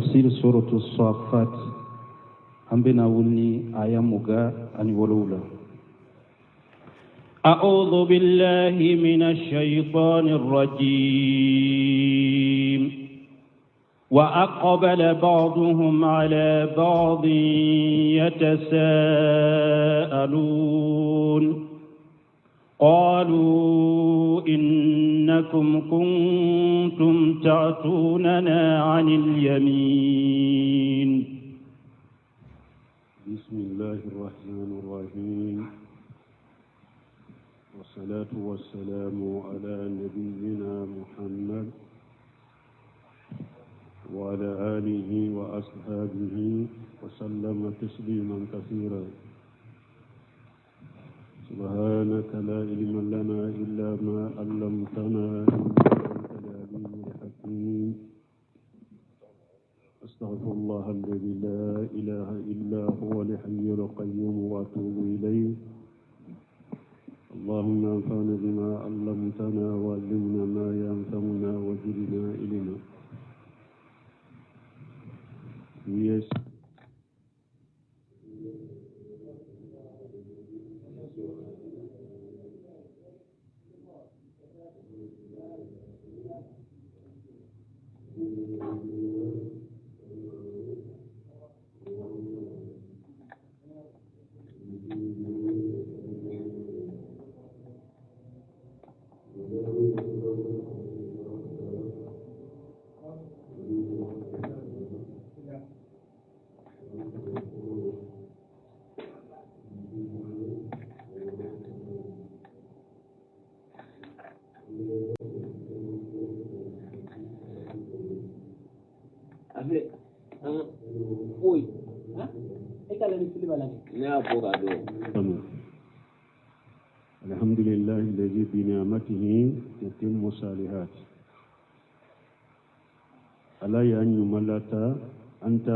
تفسير سورة الصافات هم بناولني آية مغا أن ولولا. أعوذ بالله من الشيطان الرجيم. وأقبل بعضهم على بعض يتساءلون قالوا إنكم كنتم تعتوننا عن اليمين. بسم الله الرحمن الرحيم، والصلاة والسلام على نبينا محمد وعلى آله وأصحابه وسلم تسليما كثيرا. سبحانك لا علم لنا إلا ما علمتنا إنك أنت العليم الحكيم. أستغفر الله الذي لا إله إلا هو الحي القيوم وأتوب إليه. اللهم انفعنا بما علمتنا وعلمنا ما ينفعنا وزدنا علما. Yes. الحمد لله الذي بنعمته يتم الصالحات. ألا يأنيم ملاتا أنت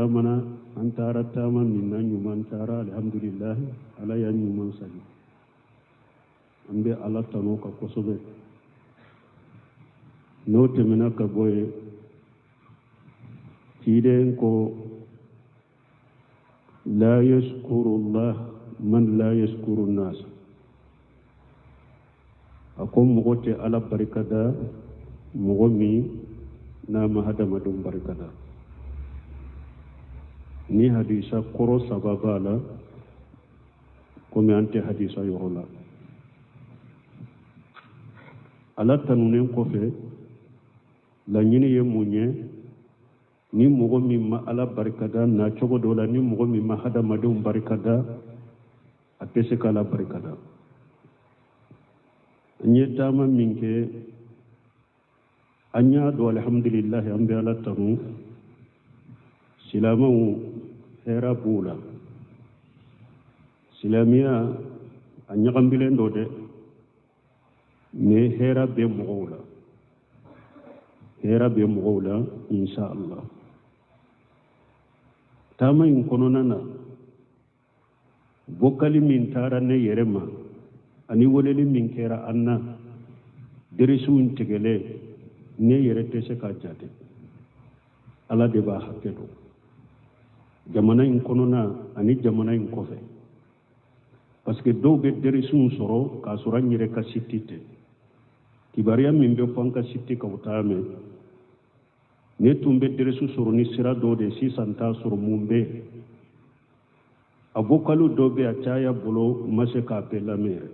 أرتاما من أنيم ترى الحمد لله ألا يأنيم من صلي أمبي الله تنوك قصبه نوت منك بوي تيدين كو لا يشكر الله من لا يشكر الناس. أقوم مغوتي على بركة مغمي نام هذا مدوم بركة ni hadisa koro sababala kome ante hadisa yorola ala tanunen kofe la nyini ye munye ni mogo min ma ala barikada na cogo dɔ la ni mogo min ma hadamadenw barikada a tɛ se k'ala barikada. An ye taama min kɛ an y'a dɔn alhamdulilahi an bɛ ala tanu silamɛw hɛra b'u la. Silamɛya a ɲagambilen dɔ dɛ mais hɛra bɛ mɔgɔw la, hɛra bɛ mɔgɔw la insha Allah. Taama in kɔnɔna na bɔkali min taara ne yɛrɛ ma ani weleli min kɛra an na derisiw tigɛlen ne yɛrɛ tɛ se k'a jate. Ala de b'a hakɛ dɔn. Jamana in kɔnɔna ani jamana in kɔfɛ parce que dɔw bɛ derisiw sɔrɔ k'a sɔrɔ an yɛrɛ ka siti tɛ. Kibaruya min bɛ fɔ an ka siti kan o t'a mɛn. Ne tun bɛ derisiw sɔrɔ ni sira dɔw de sisan t'a sɔrɔ mun bɛ yen. A bɔkalo dɔw bɛ a caya bolo ma se k'a bɛɛ lamɛn yɛrɛ.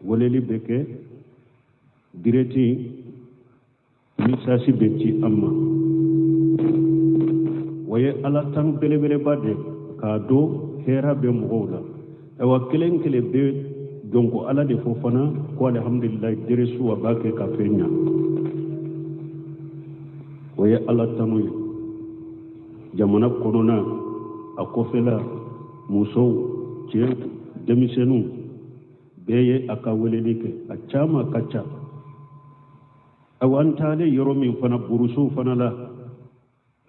Weleli bɛ kɛ direti misasi bɛ ci an ma. O ye ala tan belebeleba de k'a dɔn hɛra bɛ mɔgɔw la. Ayiwa kelen kelen bɛ dɔn ko ala de fɔ fana ko alhamdulilayi deresiw a b'a kɛ ka fɛn ɲa. O ye ala tanu ye. Jamana kɔnɔna a kɔfɛla musow cɛ denmisɛnninw bɛɛ ye a ka weleli kɛ a caman ka ca. Ayiwa an taalen yɔrɔ min fana burusuw fana la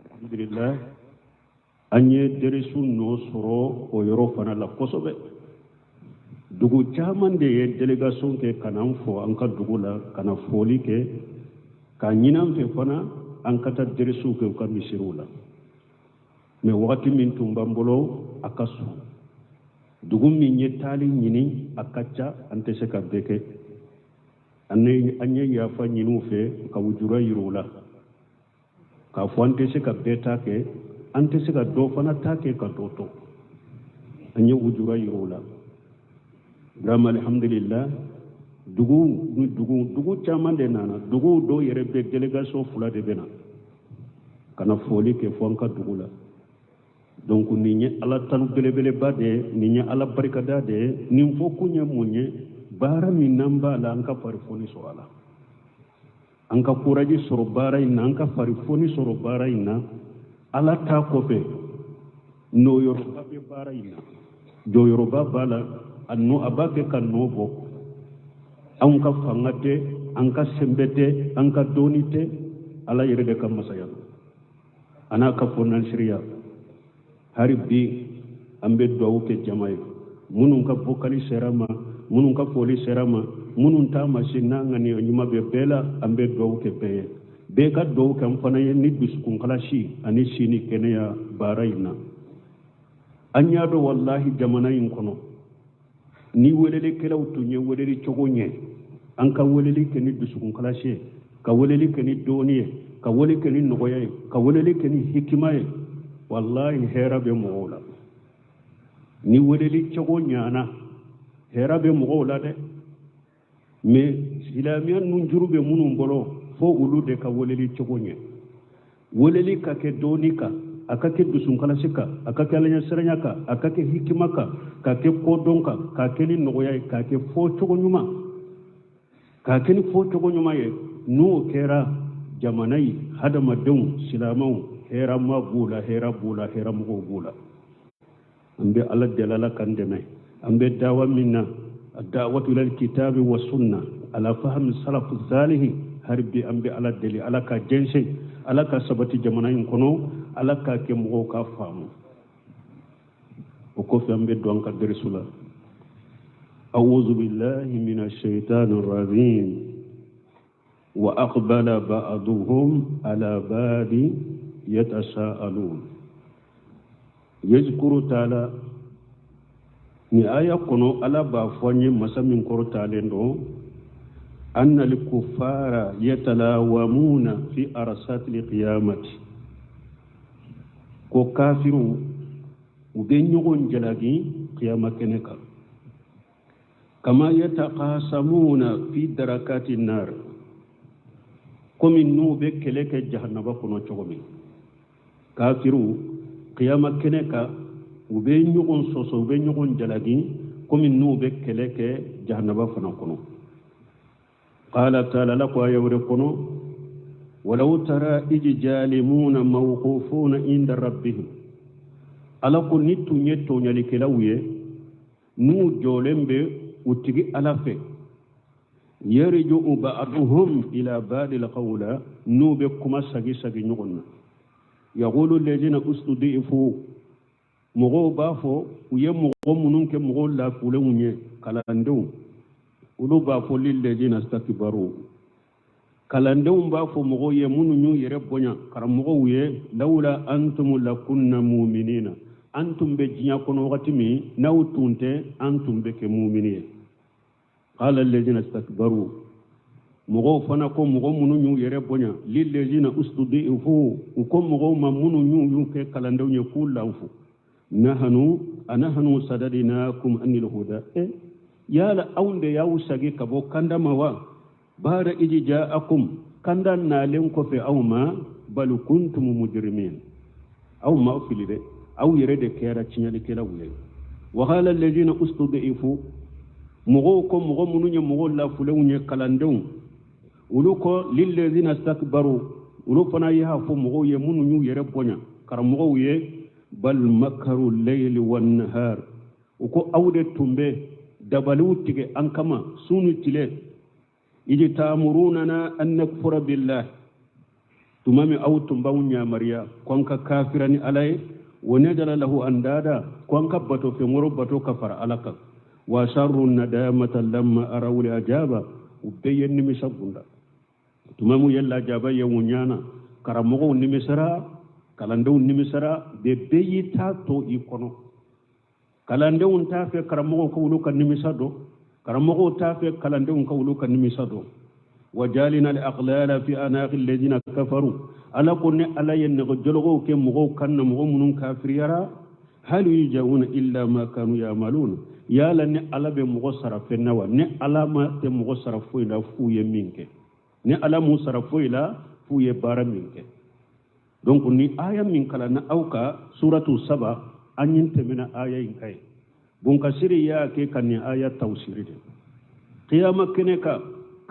alhamdulilayi an ye derisiw nɔ sɔrɔ o yɔrɔ fana la kosɛbɛ. Dugu caman de ye délégation kɛ ka na an fɔ an ka dugu la ka na foli kɛ ka ɲini an fɛ fana ankata deresu ke ka misirula me wakati min tumbambolo akasu dugum min yetali nyini akacha ante se ka beke anye ya fa nyinu fe ka wujura yirula ka fo ante se ka beta ke ante se ka do fana take ka toto anye wujura yirula brahma alhamdulillah dugu caman de nana dugu do yere be delegation fula de bena kana foli ke fo anka dugu la donc ni nye ala tanu belebele ba de ni nye ala barikada de ni fo kunya munye bara min namba la anka farifoni so ala anka kuraji soro bara ina anka farifoni soro bara ina ala ta ko fe no yoruba be bara ina do yoruba bala anno abake kan no bo anka fangate anka sembete anka donite ala yere de kam masaya ana ka fonan shiriya haribi ambe do ke jamay munun ka bokali serama munun ka foli serama munun ta mashina ngani nyuma be bela ambe do ke be ka do kam fana ni biskun kala shi ani shini kenya baraina anya do wallahi jamanayin kono ni welele kelaw tunye welele chogonye anka welele keni biskun kala shi ka welele keni doniye ka welele keni nogoye ka welele keni hikimaye wallahi hera be mola ni welele chogonya na hera be mola de me islamiyan nun jurube munun bolo fo ulu de ka welele chogonye welele ka ke donika akake dusun kala shika akake alanya seranyaka akake hikimaka kake kodonka kake ni nogoya kake fo chogonyuma kake ni fo chogonyuma ye no kera jamanai hada madun silamau hera mabula hera mugo bula ambe ala dalala kandeme ambe dawa minna ad-da'watu ila al-kitabi wa sunnah ala fahm salaf salih harbi ambe ala dali ala ka jense ala ka sabati jamanayin kono ala ka ke mugo ka famu o ko fi ambe don ka dersula a'udhu billahi minash shaitanir rajim wa aqbala ba'duhum ala badi yatasaalun yazkuru ta'ala ni aya kono ala ba fonye masamin koro talendo anna al-kuffara yatalawamuna fi arsat al-qiyamati ko kafiru ube nyogon jalagi qiyama keneka kama yataqasamuna fi darakati nar komi nube keleke jahannaba kono chogomi kafiru qiyama keneka ube nyogon soso ube nyogon jalagi komi nube keleke jahannaba fana kono qala ta'ala laqwa yawrikunu ولو ترى إذ جالمون موقوفون عند ربهم ألاكو نيتو نيتو نيالكلاوية نو جولمبي وتجي ألافي يرجع بعضهم إلى بعض القول نو بكما سجي سجي نغنى يقول الذين استضعفوا مغو بافو ويمغو منونك مغو لا فولوني كالاندو ولو بافو للذين استكبروا kalandewum ba fo mogo ye munu nyu yere bonya karamogo ye laula antum lakunna mu'minina antum be jinya kono wakati mi nawtunte antum be ke mu'miniye qala alladhina istakbaru mogo fana ko mogo munu nyu yere bonya lil ladina ustudifu ko mogo ma munu nyu yu ke kalandew nye kullanfu anahnu sadadinakum anil huda yala aunde yawsage kabo kandama wa bara iji ja'akum kandan nalen ko fe awma bal kuntum mujrimin aw ma filide aw yere de kera cinyali kela wule wa hala alladhina ustud'ifu mugo ko mugo mununya mugo la fulunye kalandew uluko lil ladhina istakbaru ulufana yaha fu mugo ye mununyu yere bonya kar mugo ye bal makaru layli wan nahar uko awde tumbe dabalu tige ankama sunu tile إذ تأمروننا أن نكفر بالله تمامي أو تنبون يا مريا كونك كافرني عليه ونجل له أندادا كونك بطو في مربطو كفر عليك وشر الندامة لما أروا الأجابة وبين مسبونا تمامي يلا جابا يونيانا karamogo nimisara kalandew nimisara be beyita to ikono kalandew ta fe karamogo ko wulu kan nimisa do karamogo ta fe kalandew ko wulu kan nimisa do wajalina al aqlala fi anaqi alladhina kafaru ala kunni ala yengo jologo ke mugo kan mugo munun kafiriyara hal yujawuna illa ma kanu ya'malun yala ne ala be mugo sarafenna wa ne ala ma te mugo sarafo ila fu ye minke ne ala mu sarafo ila fu ye bara minke donc ni aya min kala na auka suratu saba anyin temena aya in kai bun kasiri ya ke kan ni aya tawsiri de qiyama keneka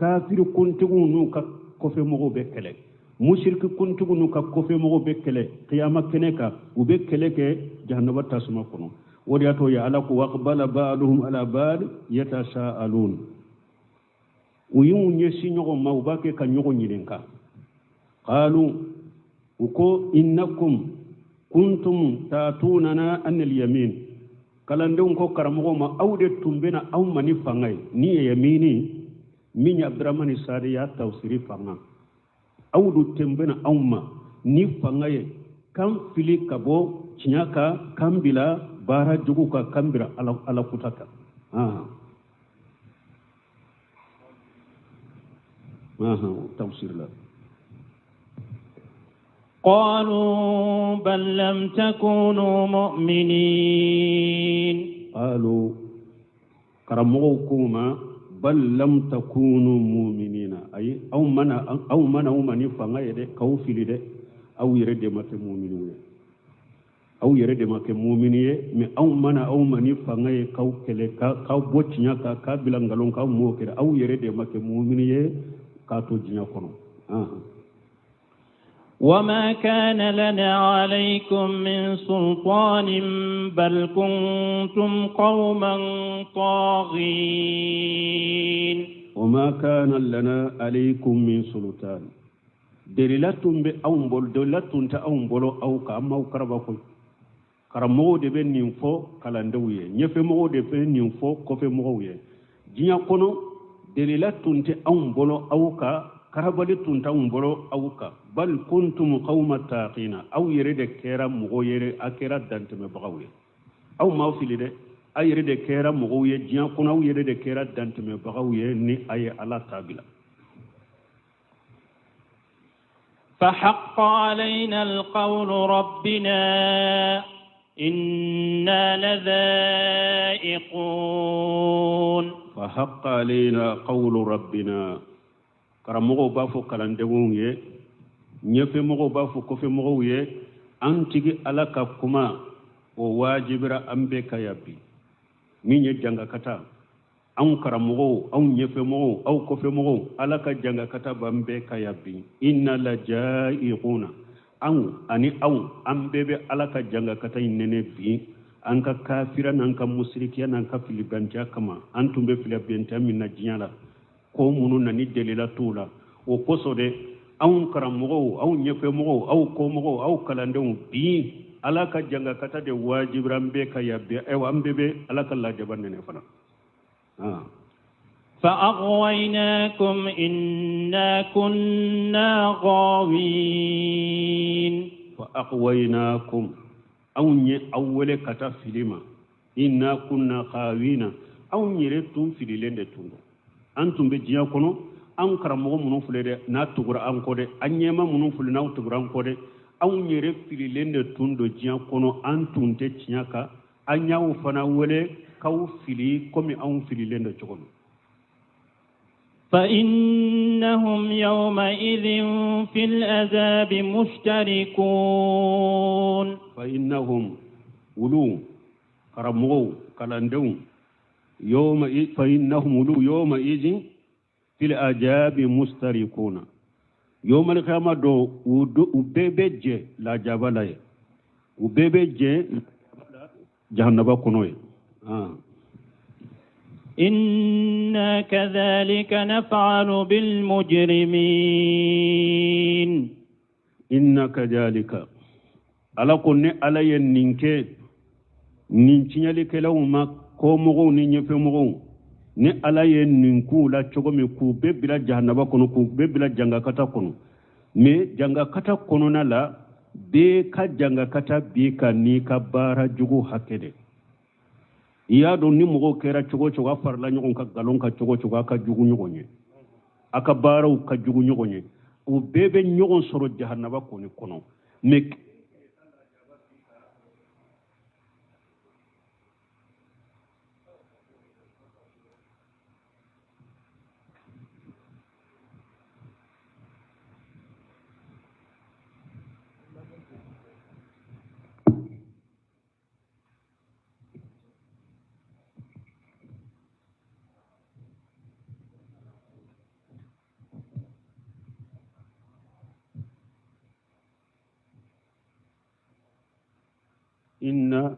kafir kuntugu nu ka kofe mugo be kele mushrik kuntugu nu ka kofe mugo be kele qiyama keneka ube kele ke jahannama tasuma kono wodi ato ya ala ko waqbala ba'duhum ala ba'd yatasaalun uyun nyesi nyogo mawbake kan nyogo nyilenka qalu uko innakum kuntum tatunana an al-yamin kalandon ko karamogo ma awde tumbena aw mani fangay ni yamini min abdurrahman sadi ya tawsiri fanga awdu tembena awma ni fangay kam fili kabo cinyaka kambila bara jugu ka kambira ala kutaka tawsir la قالوا بل لم تكونوا مؤمنين قالوا كرموكما بل لم تكونوا مؤمنين أي أو من فنغير كوفيل ده أو يرد ما كمؤمنين أو يرد ما كمؤمنين من أو من فنغير كوكله كاو بوتشيا كابلانغالون كاو موكر أو يرد ما كمؤمنين كاتو جنا كونو وما كان لنا عليكم من سلطان بل كنتم قوما طاغين وما كان لنا عليكم من سلطان دليلاتم بأمبول دليلاتم تأمبول أو كأما وكربكم كرمو دبن نينفو كالاندوية نيفمو دبن نينفو كوفموية جينا كونو دليلاتم تأمبول أو كربالي تنتأمبول أو بل كنتم قوم تاقين أو يريد كيرا مغوير أكيرا دانتم بغوية أو ما في لده أي يريد كيرا مغوية جيان كون أو يريد كيرا دانتم بغوية ني أي على تابلا فحق علينا القول ربنا إنا لذائقون فحق علينا قول ربنا كرمغو بافو كالاندغون يه ñefe mogo ba fu ko fe mogo ye antigi alaka kuma o wajibira ambe kayabbi minye janga kata an karamogo an ñefe mogo aw ko fe mogo alaka janga kata bambe kayabbi inna la jaiquna an ani aw ambe be alaka janga kata nene bi anka kafira nanka musrikiya nanka filibanja kama antumbe filibenta minna jinyala ko munu nani delila tula o kosode aw karamogo aw ñefe mogo aw ko mogo aw kalandew bi alaka janga kata de wajibrambe kayabbe e ambe be alaka la jabanne ne fana فأغويناكم إنا كنا غاوين فأغويناكم أو أول كتا فيلما إنا كنا غاوين أو نيرتم فيلين دتونو أنتم بجيا كونو an karamogo munun fule de na tugura an ko de an ɲema munun fule na tugura an ko de an yɛrɛ fililen de tun do diɲɛ kɔnɔ an tun tɛ tiɲɛ kan an y'aw fana wele k'aw fili komi anw fililen do cogo min فإنهم يومئذ في العذاب مشتركون فإنهم ولو كرمو كلاندو فإنهم ولو يومئذ في العذاب مشتركون يوم القيامة دو وبيبج لا جبلاي وبيبج جهنم كنوي إنا كذلك نفعل بالمجرمين إنا كذلك على كوني على ينينكي نينتيالي كلاوما كومغو نينيفمغو ni ala ye nin ku la cogo min ku be bila jahannaba kono ku be bila janga kata kono me janga kata konona la be ka janga kata bi ka ni ka bara jugu hakede iya don ni mogo kera cogo cogo farla nyogon ka galon ka cogo cogo ka jugu nyogonye aka bara ka jugu nyogonye o bebe nyogon soro jahannaba ko ni kono me inna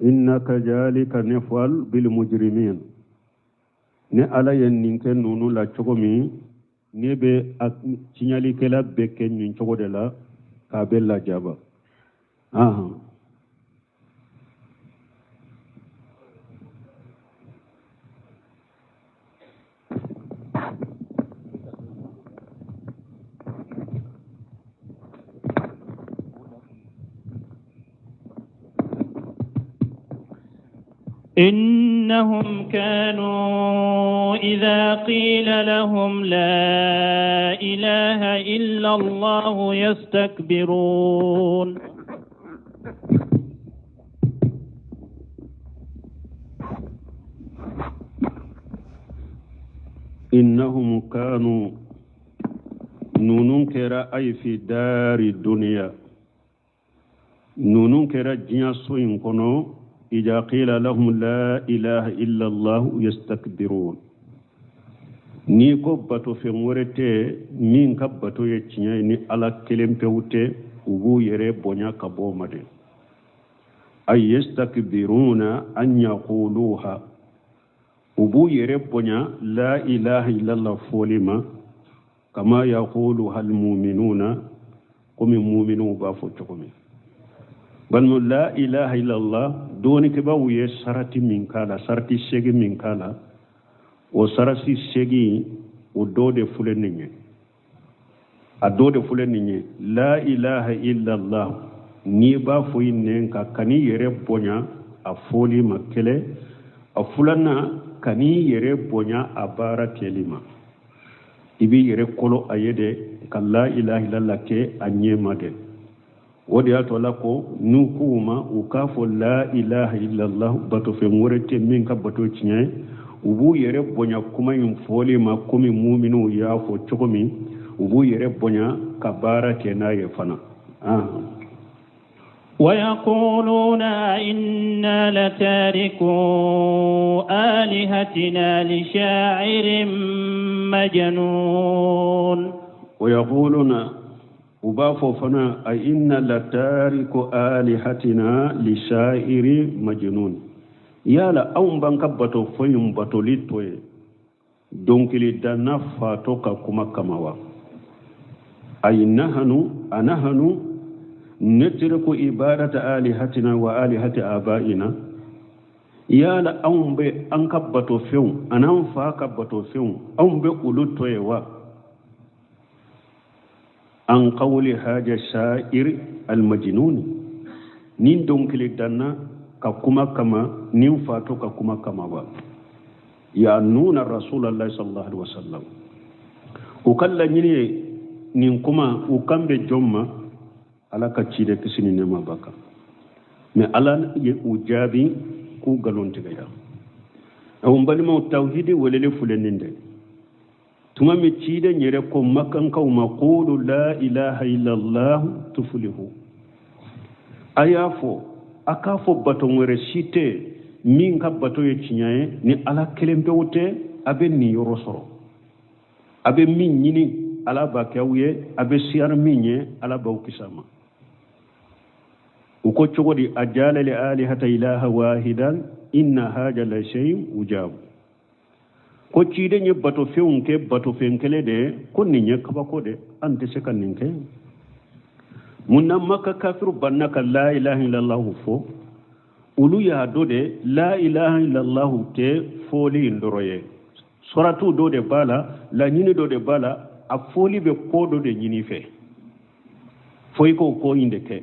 إنك ذلك نفعل بالمجرمين ne ala yen ninke nunu la cogo mi ne be signali kela be ken nin cogo de la ka be la jaba إنهم كانوا إذا قيل لهم لا إله إلا الله يستكبرون إنهم كانوا نونون كرا أي في دار الدنيا نونون كرا جنسو ينكونو إذا قيل لهم لا إله إلا الله يستكبرون نيكو باتو في مورته مين كباتو يتشنيا ني على كلم بيوته وبو يري بونيا كبو مدي أي يستكبرون أن يقولوها وبو يري بونيا لا إله إلا الله فولما كما يقولها المؤمنون قم المؤمنون بافو تقومي بل لا إله إلا الله دونك باوية سرتي من كالا سرتي سيجي من كالا وسرتي سيجي ودود فلنيني الدود فلنيني لا إله إلا الله نيبا فوينين كاني يرب بونيا أفولي مكلي أفلنا كاني يرب بونيا أبارة كلمة إبي يرب كولو أيدي كلا إله إلا الله كي أنيه مدن wodi ato lako nukuma ukafo la ilaha illa allah bato fe ngorete min ka bato cinye ubu yere bonya kuma yin fole ma komi mu'minu ya fo chokomi ubu yere bonya kabara kena ye fana ويقولون إنا لتاركو آلهتنا لشاعر مجنون ويقولون وبافو فنا أئن لتارك آلهتنا لشاعر مجنون يالا أم بانكبتو فيم باتوليتوي دونك لدنا فاتوكا كما كماوا أي نهنو نترك إبادة آلهتنا وآلهة آبائنا يالا أم بانكبتو فيم أنام فاكبتو فيم أم بقلوتوي عن قول هذا الشاعر المجنون نين دونكلي دانا ككما كما نين فاتو ككما كما با يعنون الرسول الله صلى الله عليه وسلم وكلا ني نين كما وكم بجمع على كتشيده كسني نما باكا مي على يوجابي كو غالون تيغا او مبالما التوحيد ولله فلننده tuma mi cide nyere ko makan kaw maqulu la ilaha illa allah tuflihu ayafo akafo baton were cite min ka bato ye tiɲaye ni ala kelen pe wote abe ni yoro soro abe min ñini ala ba kaw ye abe siyar min ye ala ba kisama uko cogodi ajala li alihata ilaha wahidan inna haja la shay'un ujab ko ciide ñe bato fewnke bato fenkele de ko ni ñe kaba ko de ante se kan ninke munna makka kafiru bannaka la ilaha illallah fo ulu ya do de la ilaha illallah te foli ndoroye suratu do de bala la ñini do de bala a foli be ko do de ñini fe foy ko inde ke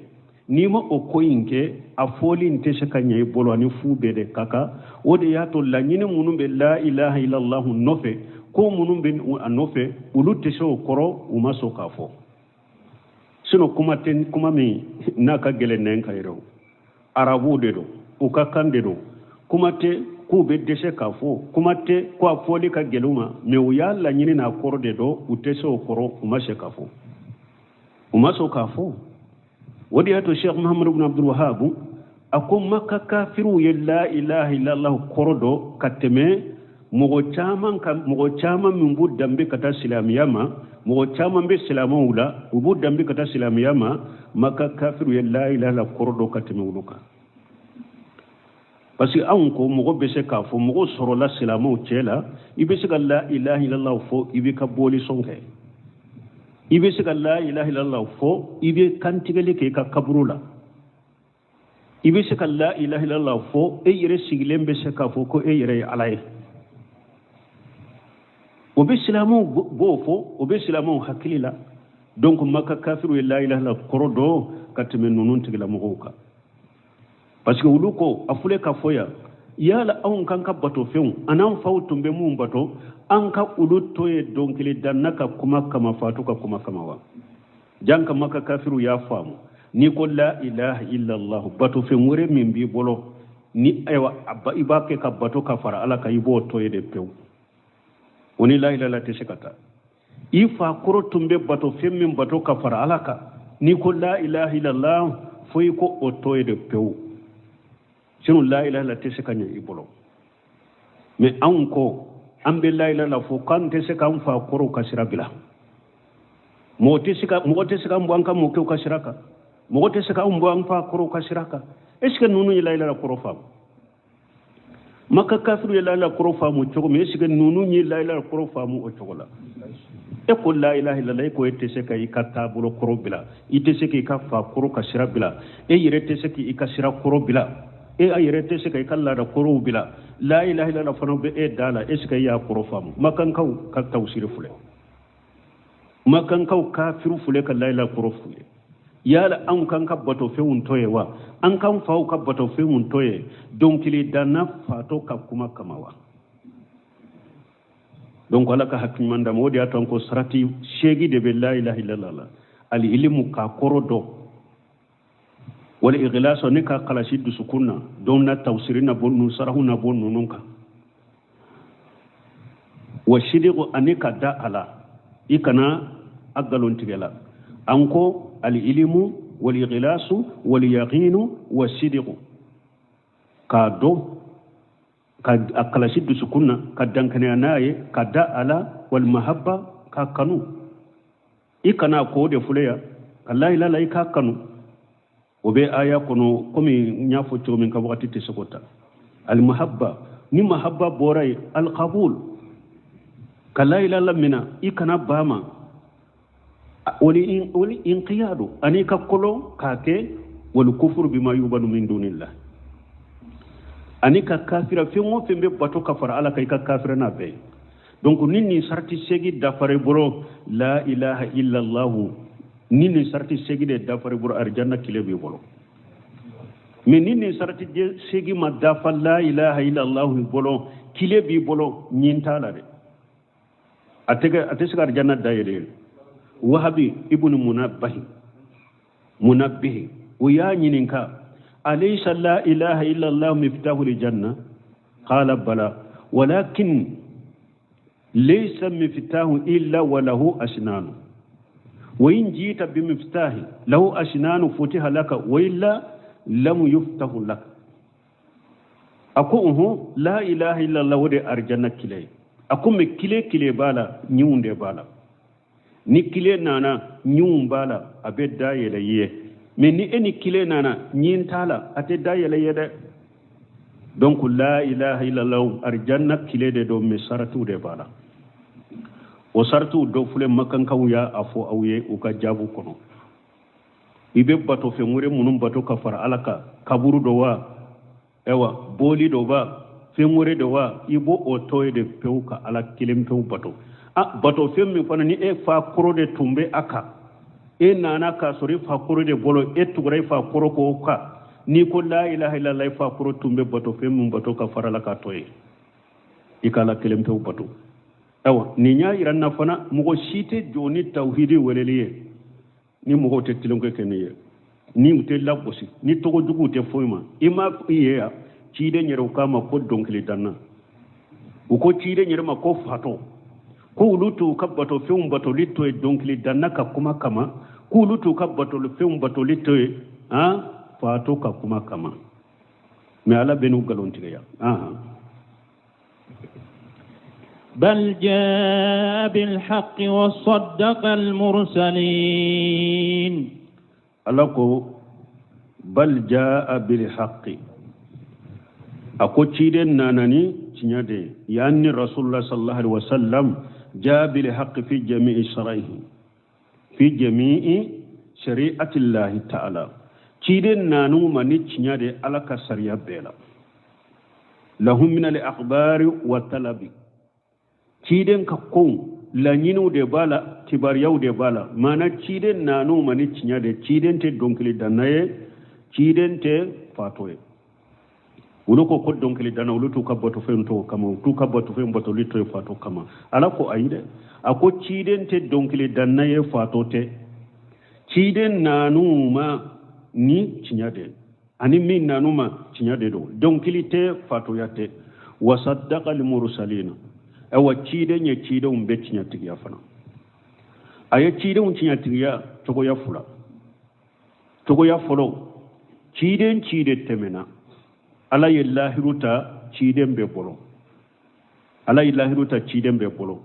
nima o koyinke a foli nte se ka ñayi bolo ani fuube de kaka o de yato la ñini munum be la ilaha illallah nofe ko munum be a nofe ulu te se o koro uma so ka fo sino kuma mi naka gele nen kayro arabu de do o ka kande do kuma te ku be dese ka fo kuma te ko a foli ka geluma me o ya la ñini na koro de do u te se o koro uma se ka fo uma so ka fo wadi hato Sheikh Muhammad ibn Abdul Wahhab ako makka kafiru ya la ilaha illallah korodo kateme mogo chaman min bu dambe kata silamiyama mogo chaman be silamawula ubu dambe kata silamiyama makka kafiru ya la ilaha illallah korodo kateme wuluka parce que an ko mogo be se ka fo mogo soro la silamaw cela ibe se ka la ilaha illallah fo ibe ka boli sonke ibe se ka la ilaha illallah fo ibe kantigale ke ka kaburula ibe se ka la ilaha illallah fo e yere sigilen be se ka fo ko e yere alaye o be silamu bo fo o be silamu hakilila donc makka kafiru la ilaha illallah korodo kateme nunun tigila mogoka parce que wuluko afule ka foya yala awun kan ka bato few anan fawtum be mum bato an ka ulu toye donkili dannaka kuma kama fatuka kuma kama wa janka maka kafiru ya famu ni ko la ilaha illallah bato fe ngure min bi bolo ni aywa abba ibake ka bato ka fara ala ka ibo toye de pew woni la ilaha te sekata ifa koro tumbe bato fe min bato ka fara ala ka ni ko la ilaha illallah foi ko o toye de pew sinu la ilaha te sekanya ibolo mais an ko an be la ilaha fo kan te se kan fa koro kasira bila mo te se ka mbo an ka mo ke kasira ka mo te se ka mbo an fa koro kasira ka est ce que nunu la ilaha koro fa maka kafiru la ilaha koro fa mo chogo mais est ce que nunu ni la ilaha koro fa mo o chogo la e ko la ilaha illallah ko te se ka ikata bulo koro bila ite se ka fa koro kasira bila e yire te se ki kasira koro bila e ayere te se kay kala da koro bila la ilaha illallah fano be e dala e se kay ya koro famu makan kaw ka tawsir fule makan kaw kafiru fule ka la ilaha koro fule yala an kan ka bato fe un toye wa an kan faw ka bato fe un toye donc li dana fato ka kuma kamawa donc ala ka hakki manda modi aton ko sarati shegi de be la ilaha illallah al ilmu ka koro do wala ighlaso ne ka kalashi du sukunna don na tawsirina bonu sarahuna bonu nunka wa shidiqu anika da ala ikana agalon tigela anko al ilmu wal ighlasu wal yaqinu wa shidiqu ka do ka kalashi du sukunna ka dankane anaye ka da ala wal mahabba ka kanu ikana ko de fuleya Allah ila ka kanu obe aya kono komi nyafo to min ka wakati te sokota al mahabba ni mahabba boray al qabul kala ila lamina ikana bama wali inqiyadu ani ka kolo kake wal kufru bima yubanu min dunillah ani ka kafira fi mo fe be bato kafara ala kay ka kafira na be donc nini sarti segi dafare boro la ilaha illa allah nini sarti segi de dafare bur arjanna kile be bolo mais nini sarti segi ma dafa la ilaha illa allah bolo kile bi bolo nyintala de atega arjanna dayede wahabi ibnu munabbih ويا نينكا أليس لا إله إلا الله مفتاح الجنة قال بلى ولكن ليس مفتاح إلا وله أسنان وإن جئت بمفتاح له أسنان فتح لك وإلا لم يفتح لك ako la ilaha illallah wode arjanna kile ako me kile bala nyunde bala ni kile nana nyum bala abedda yele ye me ni eni kile nana nyintala ate da yele yede donc la ilaha illallah arjanna kile de do me saratu de bala o sartu do fule makankaw ya afo awye o ka jabu kono ibe bato fe ngure munum bato kafara alaka kaburu do wa ewa boli do ba fengore do wa ibo o toyde pewka ala kilim pew bato bato femmi fana ni e fa koro de tumbe aka e nana ka sori fa koro de bolo e tugray fa koro ko ka ni ko la ilaha illallah fa koro tumbe bato femmi bato ka farala ka toye ikala kilim pew bato ewa ni nya iranna fana mugo shite joni tauhidi weleliye ni mugo te tilonke keniye ni ute labosi ni togo dugu te foima ima iya chide nyere kama ko donkili danna uko chide nyere ma ko fato ko ulutu kabato feum bato litto e donkili danna ka kuma kama ko ulutu kabato feum bato litto e fato ka kuma kama me ala benu galontiga ya بل جاء بالحق وصدق المرسلين alako bal jaa bil haqqi ako ciden nanani cinyade yanni rasulullah sallallahu alaihi wasallam jaa bil haqqi fi jami'i shara'ihi fi jami'i shari'ati allah ta'ala ciden nanu mani cinyade alaka sariya bela lahum min al akhbari wa talabi ciden ka kon lanyinu de bala tibariyau de bala mana ciden nanu mani cinya de ciden te donkili danaye ciden te fatoye wuluko ko donkili dana wulutu kabbato fento kama tu kabbato fem bato lito fato kama ala ko ayide ako ciden te donkili danaye fatote ciden nanu ma ni cinya de ani min nanu ma cinya de do donkili te fatoyate wa saddaqa al mursalina awa cide nye cide be cinya tigiya fana aya cide cinya tigiya togo ya fula togo ya folo cide temena ala yillahiruta cide be bolo ala yillahiruta cide be bolo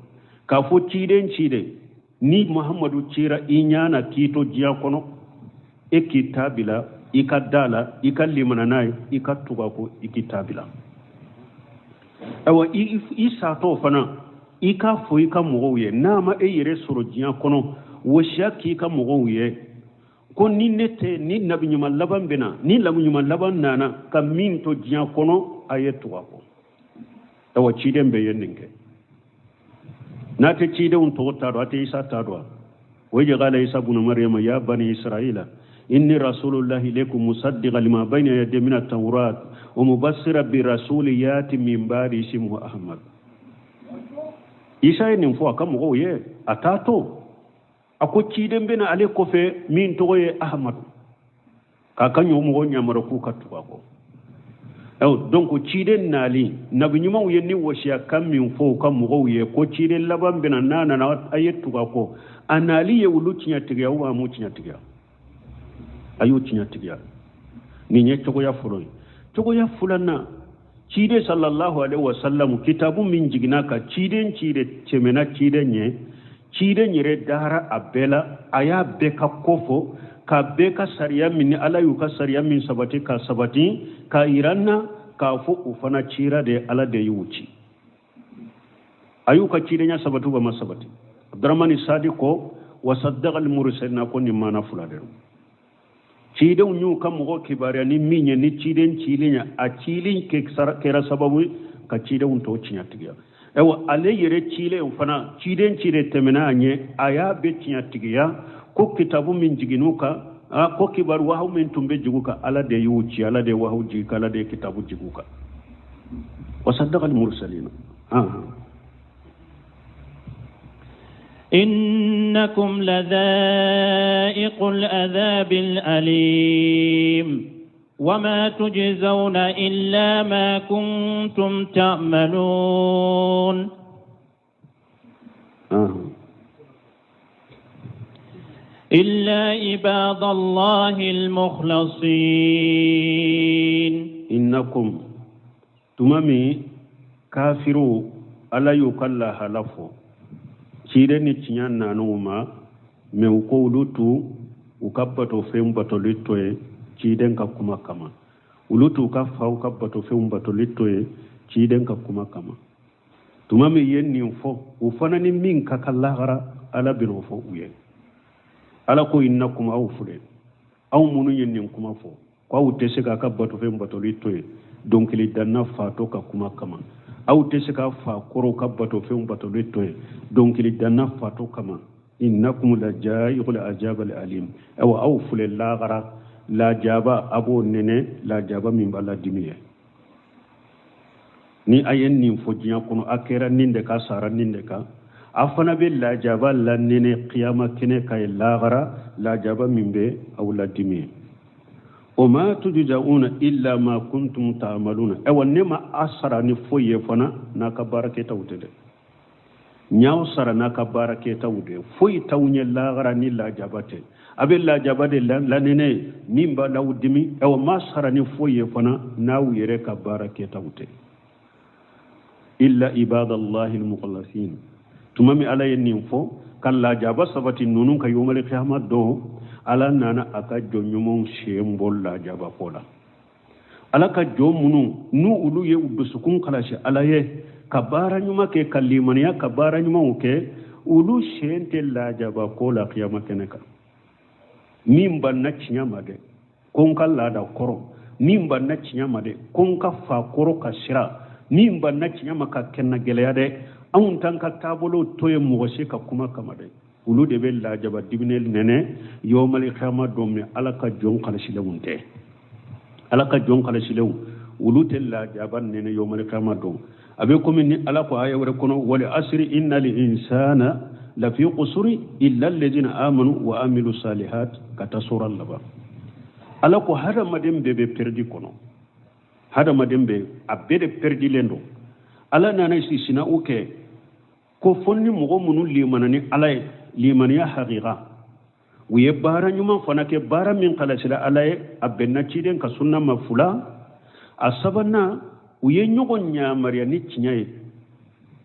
ka fo cide ni muhammadu cira inyana kito jiya kono e kitabila ikadala ikallimana nay ikatuga ko ikitabila awa isa to fana ika fo ika mogoye nama e yere soro jiya kono washaki ka mogoye ko ni nete ni nabi nyuma laban bena ni labu nyuma laban nana ka min to jiya kono ayetu ko awa cide mbe yenninge nate cide un to taro ate isa taro waje gala isa ibn maryama ya bani israila inni rasulullahi ilaykum musaddiqan lima bayna yadayhi min at-tawrat ومبصرا برسول ياتي من بعد اسمه احمد isa nin fo kam go ye atato ako ciden bena ale ko fe min to ye ahmad ka kanyo mo nyamara ku kattu ko donc ciden nali nabi nyuma yenni woshiya kam min fo kam go ye ko ciden laban bena nana na ayetu ko anali ye wulu cinya tiga wa mu cinya tiga ayu cinya tiga ni nye to ya fulo togo ya fulana cide sallallahu alaihi wasallam kitabu min jigna ka cide cemena cide nyere dara abela aya be ka kofo ka be ka sariya min ala yu ka sariya min sabati ka iranna ka fo ufana cira de ala de yuci ayu ka cide nya sabatu ba masabati abdurrahman sadiqo wa saddaqa al mursalina ko ni mana fulade cide unyu kam go kibari ni minye ni ciden cilinya a cilin ke kera sababu ka cide un to cinya tigiya ewa ale yere cile ufana ciden temena anye aya be cinya tigiya ko kitabu min jiginuka ko kibar wa min tumbe jiguka ala de yuci ala de wa huji kala de kitabu jiguka wa saddaqa al mursalin إنكم لذائق العذاب الأليم وما تجزون إلا ما كنتم تعملون إلا عباد الله المخلصين إنكم tumami kafiru ala yukalla halafo cire ni cinyan nanuma me ko lutu ukabbato fembato littoye ciden ka kuma kama ulutu ka fa ukabbato fembato littoye ciden ka kuma kama tumami yenni fo ufanani min ka kallahara ala biro fo uye ala ko innakum awfude aw munu yenni kuma fo ko awte sika kabbato fembato littoye donc li danna fato ka kuma kama awte sika fa koro kabbato fembato littoye donc li danna fato kama innakum la jai'ul ajab al alim aw awful la gara la jaba abo nene la jaba min bala dimiye ni ayen ni fojiya kono akera ninde ka sara ninde ka afana be la jaba la nene qiyama kene kay la gara la jaba min be aw la dimiye وما تجزون إلا ما كنتم تعملون أو نما أسرى نفوي فنا نكبارك توتد نياو سرى نكبارك توتد فوي توني لا غراني لا جابته أبي لا جابته لا نني نيمبا لو دمي أو ما سرى نفوي فنا ناو يرك بارك توتد إلا عباد الله المخلصين تمامي على ينفو كلا جابا سبتي نونون كيوم القيامة دو ala nana aka jonyumon shembol la jaba kola ala ka jomunu nu ulu ye udusukun kalashi ala ye kabara nyuma ke kalimaniya kabara nyuma uke ulu shente la jaba kola kiyama keneka mimba na chinyama de konka lada koro mimba na chinyama de konka fa koro kashira mimba na chinyama ka kenna gelaya de an tanka tabolo toye mugoshi ka kuma kama de ulu de be la jaba dibinel nene yomali khama domne alaka jon khalashilewunte alaka jon khalashilewun ulu tel la jaba nene yomali khama dom abe komi ni alako aya wala kono wal asri innal insana la fi qusri illa alladhina amanu wa amilu salihat kata sura laba alako hada madem be perdi kono hada madem be abede perdi lendo ala nana sisina uke ko fonni mogo munu limanani alay limaniya haqiqa wiye bara nyuma fana ke bara min qalasila alay abenna ciden ka sunna mafula asabana wiye nyogo nyamariya ni cinyaye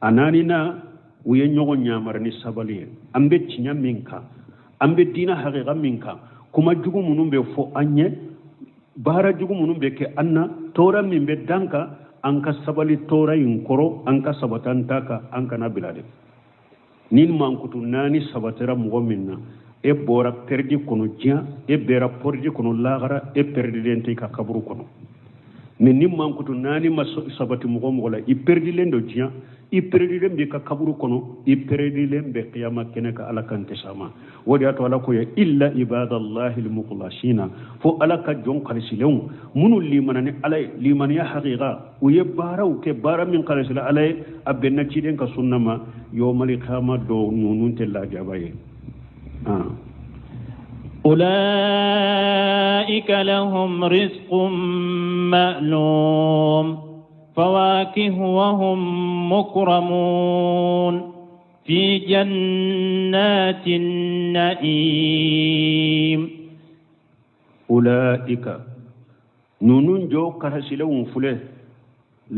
ananina wiye nyogo nyamar ni sabaliye ambe cinya minka ambe dina haqiqa minka kuma jugu munum be fo anye bara jugu munum be ke anna tora min be danka anka sabali tora inkoro anka sabatantaka anka nabilade nin mankutu nani sabatera mugo minna e bora perdi kono jiya e bera pordi kono lagara e perdi lente ka kaburu kono min nin mankutu nani ma sabati mugo mugo la i perdi lendo jiya i perdi lembe ka kaburu kono i perdi lembe qiyama kene ka alakante sama wodi ato ala ko ya illa ibadallahi almukhlasina fo alaka jon khalisilew munu limanani alay limaniya haqiqa uye baraw ke bara min khalisila alay abenna ciden ka sunnama yawmal qiyamah do nunun tella jabaye أولئك لهم رزق مألوم فواكه وهم مكرمون في جنات النعيم أولئك نونون جو كرسلون فله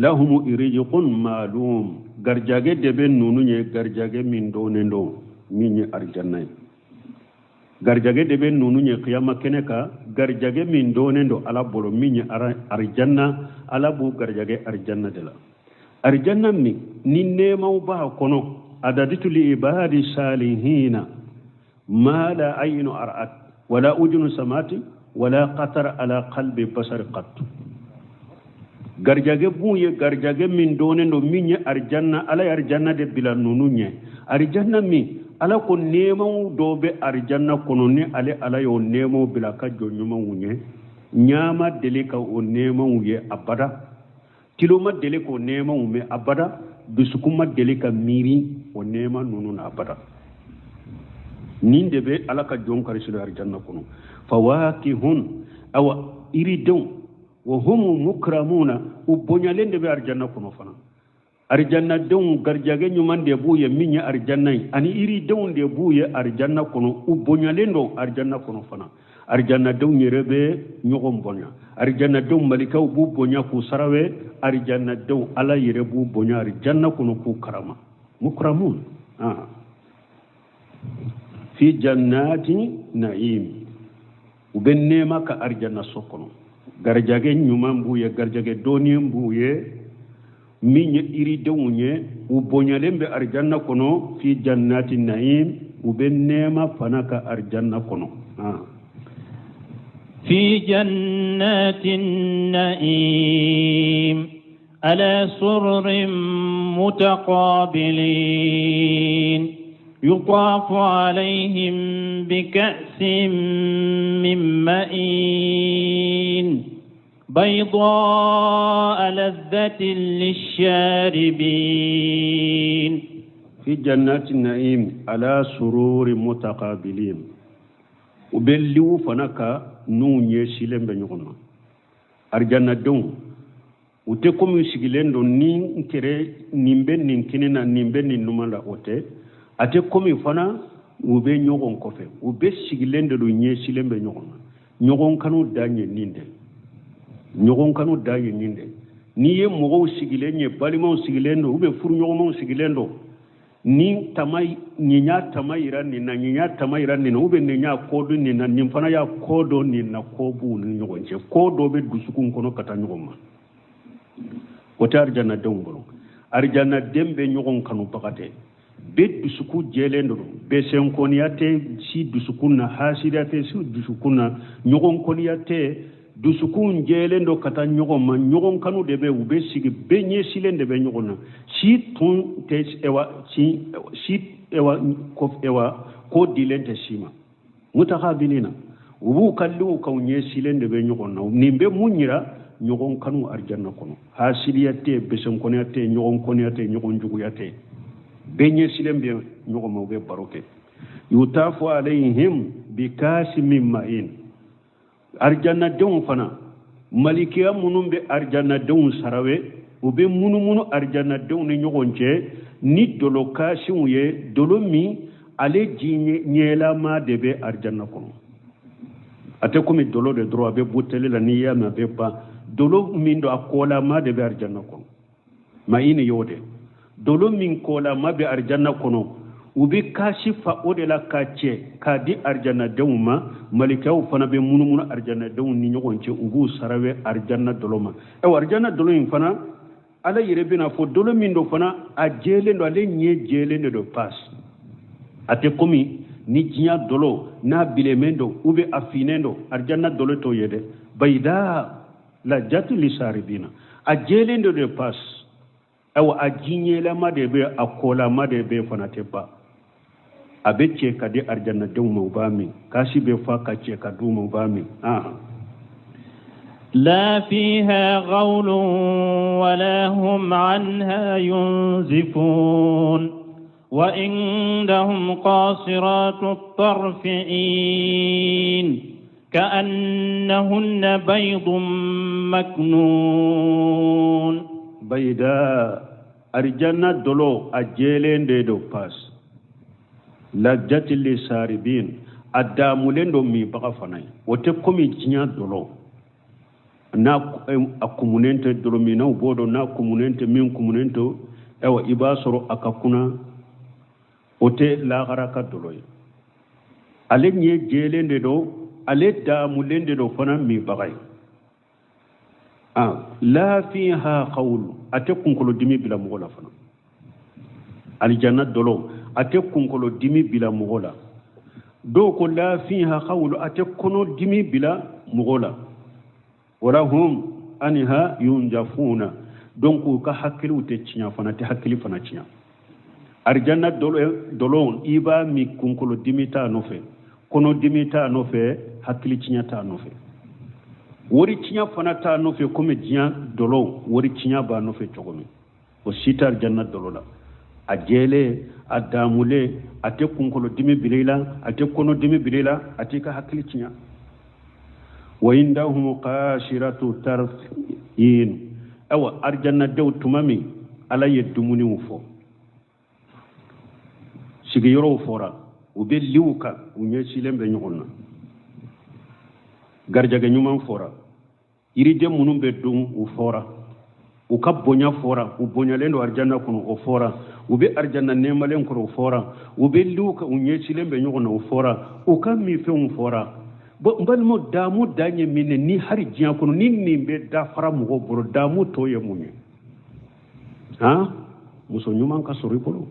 لهم رزق معلوم غرجاگه دبن نونون غرجاگه من دونن دو من أرجنة garjage de ben nunu nye qiyama keneka garjage min donendo ala bolo min arjanna ala bu garjage arjanna de la arjanna mi ni nema ba kono adaditu li ibadi salihina ma la aynu ar'at wala ujunu samati wala qatar ala qalbi basar qat garjage bu ye garjage min donendo min arjanna ala arjanna de bila nunu nye arjanna mi ala ko nemo dobe arjanna kono ne ale ala yo nemo bila ka jonyuma wunye nyama delika o nemo wuye abada kiloma delika o nemo wume abada bisukuma delika miri o nema nunu na abada ninde be ala ka jon karisilo arjanna kono fawakihun aw iridun wa hum mukramuna ubonyalende be arjanna kono fana arjanna dew garjage nyumande buye minya arjanna ani iri dewnde buye arjanna kono ubonyalendo arjanna kono fana arjanna dew nyerebe nyogom bonya arjanna dew malikaw bu bonya ku sarawe arjanna dew ala yere bu bonya arjanna kono ku karama mukramun fi jannati na'im ubenne maka arjanna sokono garjage nyuma mbuye garjage doni mbuye minye iri dewunye ubonya lembe arjanna kono fi jannati na'im ubenne ma fanaka arjanna kono في جنات النعيم على سرر متقابلين يطاف عليهم بكأس من معين بيضاء لذة للشاربين في جنات النعيم على سرور متقابلين وبلو فنكا نونye silembe nyogoma arjanna don ute komi sigilendo ni kere nimbe nin kinina nimbe nin numanda ote ate komi fana ube nyogon kofe ube sigilendo do nye silembe nyogoma nyogon kanu danye ninde nyogon kanu danye ninde ni ye mogo sigilenye balimo sigilendo ube furu nyogomo sigilendo ni tamay nyinya tamayira ni na nyinya tamayira ni na ube nyinya kodo ni na nimfana ya kodo ni na kobu ni nyogonche kodo be dusukun kono kata nyogoma wota arjanna dongolo arjanna dembe nyogon kanu bakate be dusuku jelendo be senkoniyate si dusukuna hasirate si dusukuna nyogon koniyate dusukun jelendo kata nyogoma nyogon kanu debe ube sigi benye silende be nyogona si tun te ewa si ewa kof ewa ko dilente sima mutakabilina ubu kallu kawnye silende be nyogona nimbe munyira nyogon kanu arjanna kono hasiriyate be senkoniyate nyogon koniyate nyogon juguyate benye silembe nyogoma ube baroke yutafu alaihim bikasim ma'in arjanna dew fana malikiya munum be arjanna dew sarawe ube munu arjanna dew ni nyogonje ni dolo kashin ye dolo mi ale jinye nyela ma debe arjanna kono ate komi dolo de droit be butele la niya ma be ba dolo min do akola ma debe arjanna kono ma ine yode dolo min kola ma be arjanna kono ubi kashi fa odela kache kadi arjanna dewma malikaw fana be munumuna arjanna dew ni nyogonche ubu sarawe arjanna doloma e arjanna doloyin fana ala yirebina fo dolo min do fana a jele ndo ale nye jele ndo pass ate komi ni jinya dolo na bilemendo ube afinendo arjanna dolo to yede bayda la jatu lisaribina a jele ndo de pass awa a jinyela ma de be akola ma de be fana te ba abece kadi arjanna dew mawbami kashi be fa kace kadu mawbami لا فيها غول ولا هم عنها ينزفون وعندهم قاصرات الطرف عين كأنهن بيض مكنون بيدا أرجانا دولو أجيلين ديدو باس لجات لساربين أدامولين دو مي بغفناي وتكومي جنيا دولو na akumunente dolomina ubodo na akumunente min kumunento ewa ibasoro akakuna ote la garaka doloy ale nye jelende do ale da mulende do fana mi bagay la fiha qawl ate kunkolo dimi bila mogola fana aljanna dolo ate kunkolo dimi bila mogola do ko la fiha qawl ate kono dimi bila mogola wala hum anha yunjafuna donc ka hakilu te cinya fana te hakili fana cinya arjanna dolon iba mi kunkolo dimita no fe kono dimita no fe hakili cinya ta no fe wori cinya fana ta no fe comme jinya dolo wori cinya ba no fe chogomi o sita arjanna dolola ajele adamule ate kunkolo dimi bilela ate kono dimi bilela ate ka hakili cinya وعندهم قاشرة الطرف ين أو أرجنا دو تمامي على يدموني وفو سيجيرو فورا وبيليوكا ونيسيلم بنيونا غارجا نيومان فورا iride munum be dum u fora u ka bonya fora u bonya lendo arjanna kuno o fora u be arjanna nemalen ko o fora u be luka u nyecilen be nyogo o fora u ka mi fe un fora bo mbal mo damu danye mine ni hari jiya kuno ni be da fara mo boro damu to ye munye ha muso nyuma ka sori bolo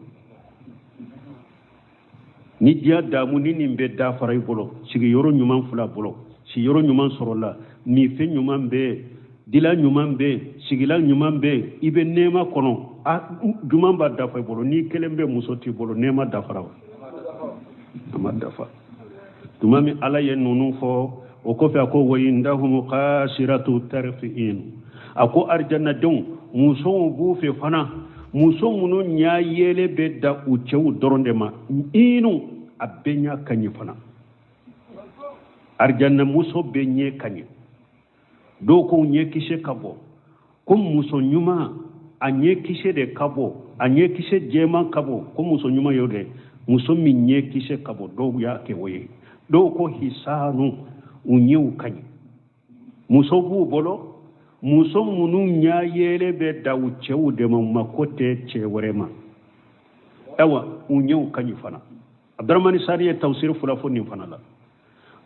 ni dia damu ni be da fara bolo sigi yoro nyuma fula bolo si yoro nyuma sorola mi fe nyuma be dila nyuma be sigila nyuma be ibe nema kono a nyuma ba da fara bolo ni kelembe muso ti bolo nema da fara ama da fara tumami ala ye nunu fo o ko fe ko wayindahum qasiratu tarfiin ako arjanna don muso bu fe fana muso munu nya yele be da u cewu doronde ma inu abenya kanyi fana arjanna muso be nye kanyi do ko nye kishe kabo ko muso nyuma anye kishe de kabo anye kishe jema kabo ko muso nyuma yode muso mi nye kishe kabo do ya ke woye do ko hisanu unyew kanyi muso bu bolo muso munu nya yele be dawu cewu de makote cewerema ewa unyew kanyi fana abdurrahman sariya tawsir fulafo ni fana la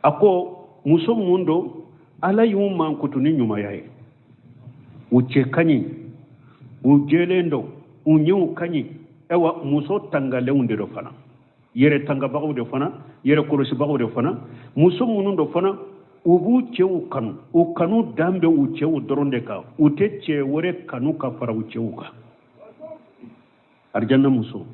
ako muso mundo ala yuma kutuni nyuma yae uche kanyi ujelendo unyew kanyi ewa muso tangale unde do fana yere tanga bago de fana yere korosi bago de fana muso munu do fana ubu cewu kanu u kanu dambe u cewu doronde ka ute cewore kanu ka fara u cewu ka arjanna muso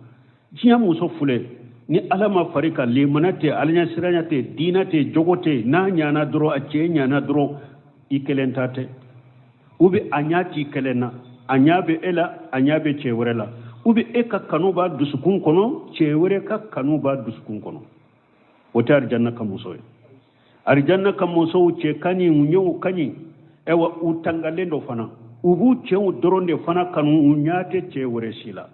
jiya muso fule ni alama farika limanate alanya siranyate dinate jogote na nyana dro a ce nyana dro ikelentate ubi anyati kelena anyabe ela anyabe cewore la ubi eka kanu ba dusukun kono cewore ka kanu ba dusukun kono wata arjanna ka muso arjanna ka muso ce kani unyo kani ewa utangalendo fana ubu cewu doronde fana kanu unyate cewore sila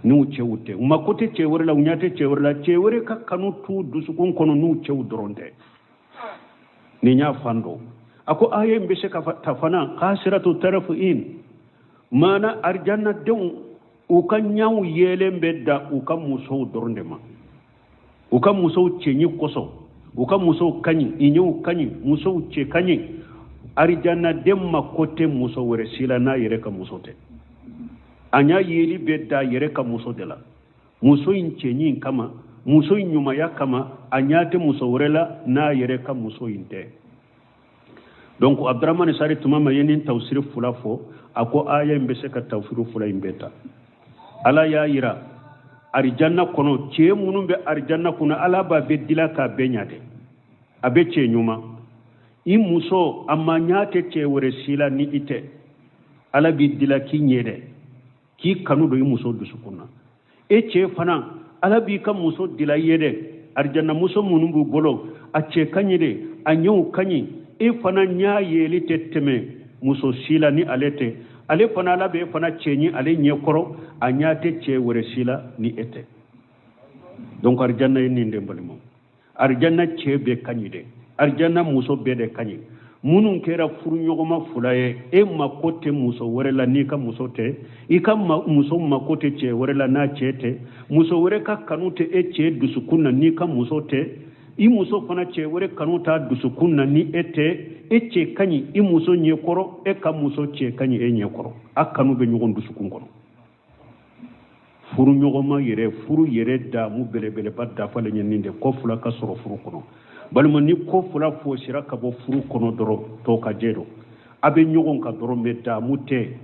nu cewute makote cewore la unyate cewore la cewore ka kanu tu dusukun kono nu cewu doronde ni nya fando ako aye mbese ka tafana qasiratu tarfuin mana arjanna dew u kan nyaw yele mbedda u kan muso doronde ma u kan muso cenyi koso u kan muso kanyi inyu kanyi muso ce kanyi arjanna demma kote muso wore sila na yere ka muso te anya yeli bedda yere ka muso de la muso in cenyi kama muso in nyuma ya kama anya te muso wore la na yere ka muso inte donc abdurrahman sari tumama yenin tawsir fulafo ako aya mbese ka tawfiru fula imbeta ala ya yira arjanna kono ce munum be arjanna kuna ala ba bedila ka benyade abe ce nyuma i muso amma nyate ce wore sila ni ite ala bedila ki nyede ki kanu do i muso dusukuna e ce fana ala bi ka muso dila yede arjanna muso munum bu bolo a ce kanyede a nyu kanyi e fana nya yeli tetteme muso sila ni alete ale fana la be fana cenyi ale nye koro anya te ce wore sila ni ete donc arjanna ni ndembali mo arjanna ce be kanyide arjanna muso be de kanyi munun kera furu nyogoma fulaye e makote muso wore la ni ka muso te i ka muso makote ce wore la na cete muso wore ka kanute e ce dusukuna ni ka muso te i muso fana ce wore kanuta dusukuna ni ete e ce kanyi i muso nye koro e ka muso ce kanyi e nye koro akanu be nyogon dusukun kono furu nyogoma yere furu yere da mu bele bele badda fale nyinde ko fula ka soro furu kono balmo ni ko fula fo sira ka bo furu kono doro to ka jedo abe nyogon ka doro me da mute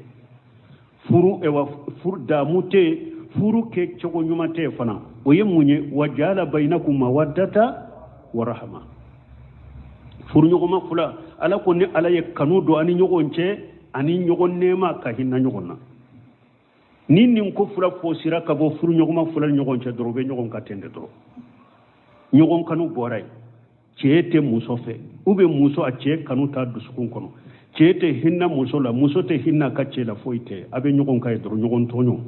furu e wa furu da mute furu ke chogo nyuma te fana o yemunye wajala bainakum mawaddata wa rahma furu nyogoma fula ala ko ni ala ye kanu do ani nyogonce ani nyogon nema ka hinna nyogonna nin ko fula fo sira ka bo furu nyogoma fula nyogonce doro be nyogon ka tende doro nyogon kanu boray cete muso fe ube muso a ce kanu ta dusukun kono cete hinna muso la muso te hinna ka ce la foite abe nyogon ka doro nyogon tonyo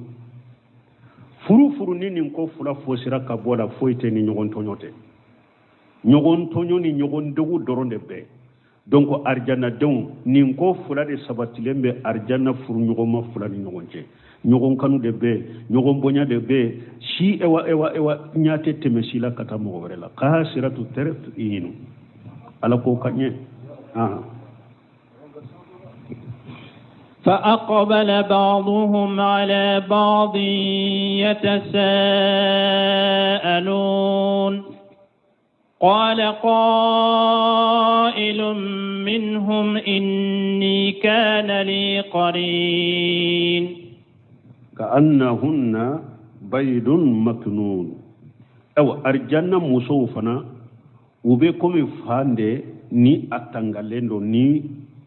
furu nin ko fula fo sira ka bola foite ni nyogon tonyo te nyogon tonyo ni nyogon dogu doronde be donc arjanna denw nin ko fula de sabatilen bɛ arjanna furu ɲɔgɔnma fula ni ɲɔgɔn cɛ ɲɔgɔn kanu de bɛ ɲɔgɔn bonya de bɛ si ewa ɲate tɛmɛ si la ka taa mɔgɔ wɛrɛ la kasiratu tarfin ala ko ka ɲɛ فأقبل بعضهم على بعض يتساءلون قال قائل منهم إني كان لي قرين كأنهن بيض مكنون أو أرجانا مصوفنا وبكم فاندي ني أتنغالندو ني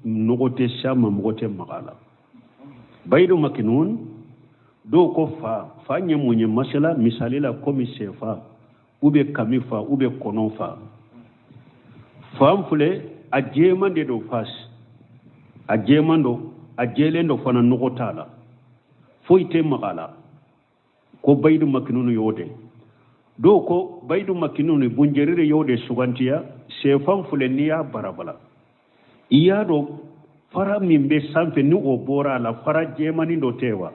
نغوتي شام مغوتي مغالا بيض مكنون دو كفا فاني موني مسلا مثالي لا كومي سيفا ube kami fa ube konon fa fam fule a jemande do fas a jemando a jelendo fana nogotala foyte magala ko baydu makinunu yode do ko baydu makinunu bunjerire yode sugantiya se fam fule niya barabala iya do fara mimbe sanfe ni o bora la fara jemani do tewa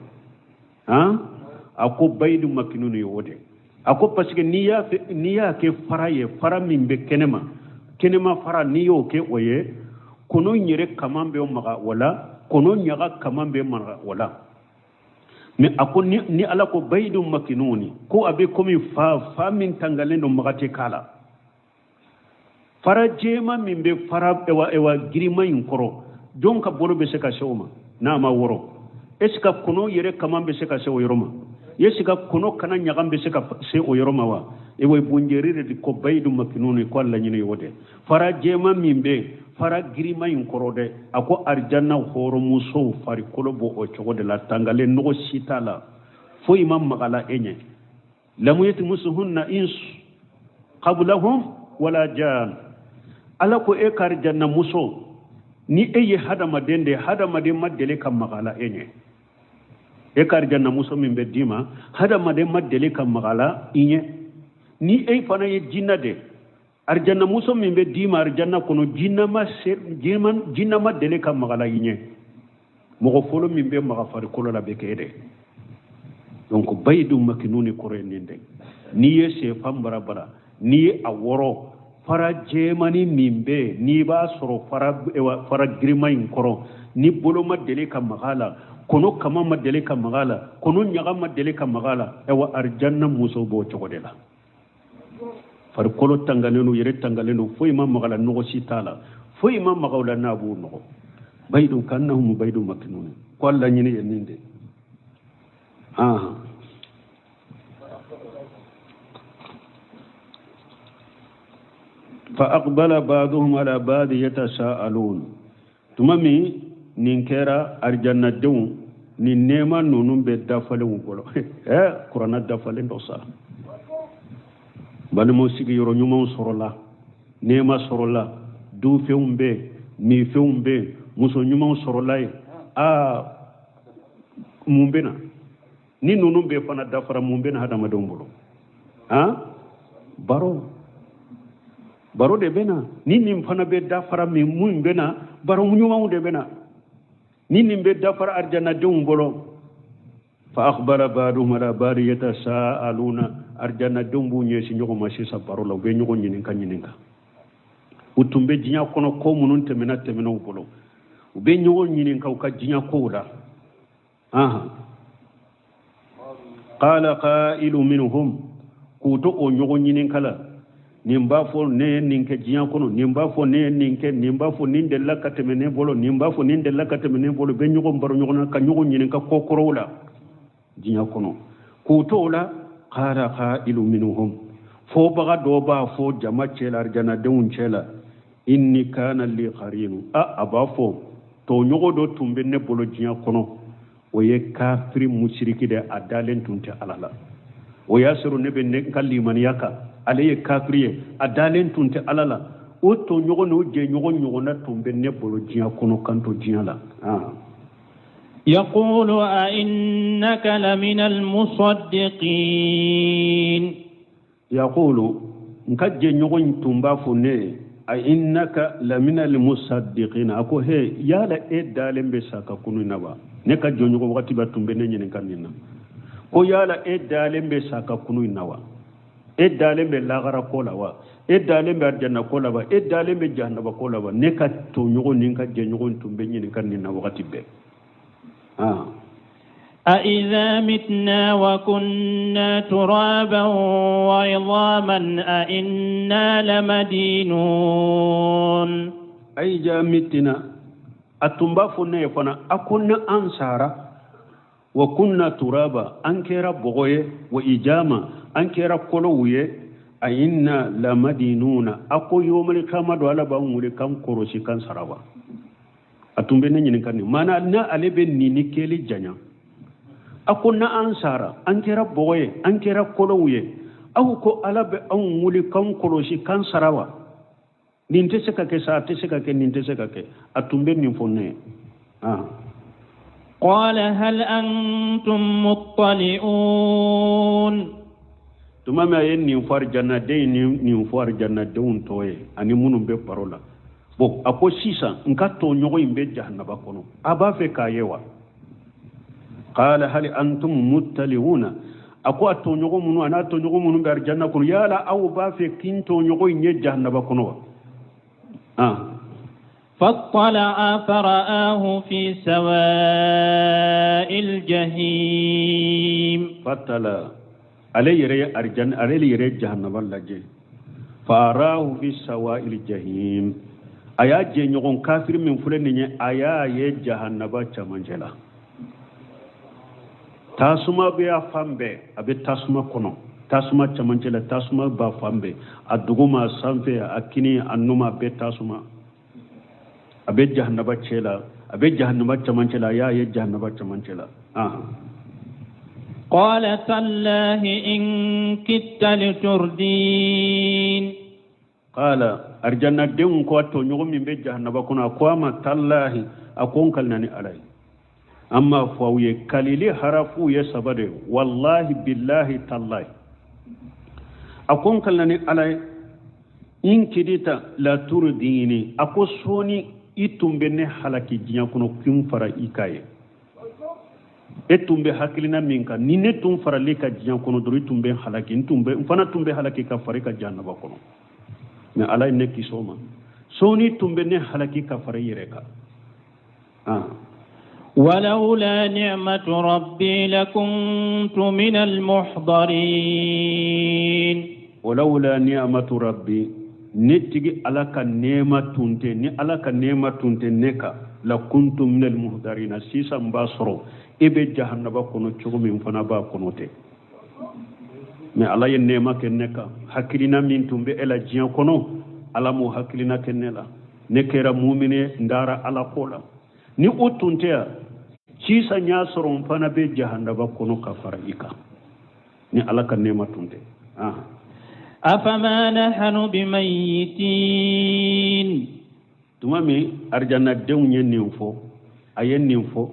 ako baydu makinunu yode ako parce que niya ke fara ye fara min be kenema fara niyo ke oye kono nyere kamambe o maga wala kono nyaga kamambe maga wala mais ako ni ala ko baydu makinuni ko abe komi fa min tangalendo magate kala fara jema min be fara ewa girima inkoro jonka bolo be se ka shoma na ma woro eska kono yere kamambe se ka shewo yoroma yesiga kono kana nyagambe se ka se o yoroma wa e way bunjerire di ko baydu makinuni ko alla nyine yode fara jema mimbe fara girima in korode ako arjanna horo muso fari kolobo o chogode la tangale no sitala fo imam magala enye lamu yati musuhunna ins qablahum wala jan ala ko e kar janna muso ni eye hadama de madele kam magala enye e kar janna muso min be dima hada made madele kam magala inye ni e fana ye jinna de arjanna muso min be dima arjanna kono jinna ma dele kam magala inye mo folo min be maga fari kolo la be kede donc baydu makinuni kore ninde ni ye se fambara bara ni aworo fara jemani min be ni ba soro fara grima in koro ni bolo madele kam magala kono kama madele ka magala kono nyaga madele ka magala ewa arjanna muso bo chogodela far kolo tangalenu yere tangalenu fo imam magala no sitala fo imam magawla nabu no baydu kannahum baydu maknun ko alla nyini yeninde fa aqbala ba'dhum ala ba'd yatasaalun tumami ninkera arjanna dew ni nema nonum be dafale ngolo qur'ana dafale ndo sa bani mo sigi yoro nyuma sorola nema sorola du feumbe mi feumbe muso nyuma sorola mumbena ni nonum be fana dafara mumbena hadama dombolo baro de bena ni nim fana be dafara mi mumbena baro nyuma de bena نين بدفر أرجنا دون بلو فأخبر بعضهم على بعض يتساءلون أرجنا دون بني سنجوا ماشي سبارو لو بينجوا نينكا وتم بجيا كنا كومون تمنات تمنو بلو وبينجوا نينكا وكجيا كودا قال قائل منهم كوتو أنجوا نينكا لا nimba fo ne ninke jiya kono nimba fo ne ninke nimba fo ninde lakate mene bolo nimba fo ninde lakate mene bolo be nyugo mbaro nyugo na ka nyugo nyinin ka kokorola jiya kono ko tola qara qailu minhum fo baga do ba fo jama chela arjana deun chela inni kana li qarinu aba fo to nyugo do tumbe ne bolo jiya kono o ye kafiri mushriki de adalen tunte alala o yasiru ne be ne kalliman yaka alaye kafiriye adalen tunte alala o to nyogo no je nyogo na tumbe ne bolo jiya kono kanto jiya la يقول أئنك لمن المصدقين يقول نكجي نيغو تumba fone أئنك لمن المصدقين أكو هي يا لا إدالم بساك كونو نبا نكا جونيكو وقتي باتم بنين كانينا كو يا لا إدالم بساك كونو نبا إدالم بلاغرا كولا وا إدالم بأرجنا كولا وا إدالم بجهنم كولا وا نكا تونيكو نكا جونيكو تم بنين كانينا وقتي ب أإذا متنا وكنا ترابا وعظاما أإنا لمدينون أيجا متنا أتنبا فنا يفنا أكنا أنصارا وكنا ترابا أنكرا بغوية وإجاما أنكرا كلوية أإنا لمدينون أكو يوم الكامل ولا بأمور كام كروشي كان سرابا أتنبنا ينكني مانا نا ألبن نينيكيلي جانيا akuna ansara ankera boye ankera kolowye aw ko alabe an wuli kan koloshi kan sarawa ninte seka ke sa te seka ke ninte seka ke atumbe nin fonne قال هل أنتم مطلعون tuma me ayen nin far janna de nin far janna de un toye ani munum be parola bo ako sisa nka to nyogo imbe jahannaba kono aba fe kayewa قال هل أنتم متلعون أكو أتونيغو منو أنا أتونيغو منو بأرجانا كنو يالا أو بافي كنتو نيغو إني جهنم كنو فاطلع فرآه في سواء الجحيم فاطلع علي يري أرجان علي يري جهنم لجي فرآه في سواء الجحيم أيا جنيغون كافر من فلنيني أيا جهنم چمانجلا tasuma be a fambe abe tasuma kono tasuma chamancela tasuma ba fambe aduguma sanfe akini annuma be tasuma abe jahannaba chela abe jahannaba chamancela ya jahannaba chamancela قال تالله إن كدت لتردين قال أرجنا دين كواتو نيوم من be jahannaba kono akwama tallahi akon kalnani alai amma fawye kalili harafu ya sabade wallahi billahi tallahi akon kallani alai in kidita la turdini ako soni itumbe ne halaki jinya kuno kin fara ikaye etumbe hakilina minka ni ne tum fara lika jinya kuno dori tumbe halaki tumbe mfana tumbe halaki ka farika jannaba kuno me alai ne kisoma soni tumbe ne halaki ka fara yireka ولولا نعمة ربي لكنت من المحضرين ولولا نعمة ربي نتيجي علىك نعمة تنتي علىك نعمة تنتي نكا لكنت من المحضرين سيسا مباصرو إبه جهنم كنو چوغ من فنبا كنو تي mais ala ye nema kenne ka hakilina min tumbe ela jiyan kono ala mo hakilina kenne la ne kera mu'mine ndara ala kola ni utuntea cisa nya soron fana be jahannaba kono kafara ika ni ala ka nema tunte afama nahnu bimayitin tumami arjanna dew nyen ninfo ayen ninfo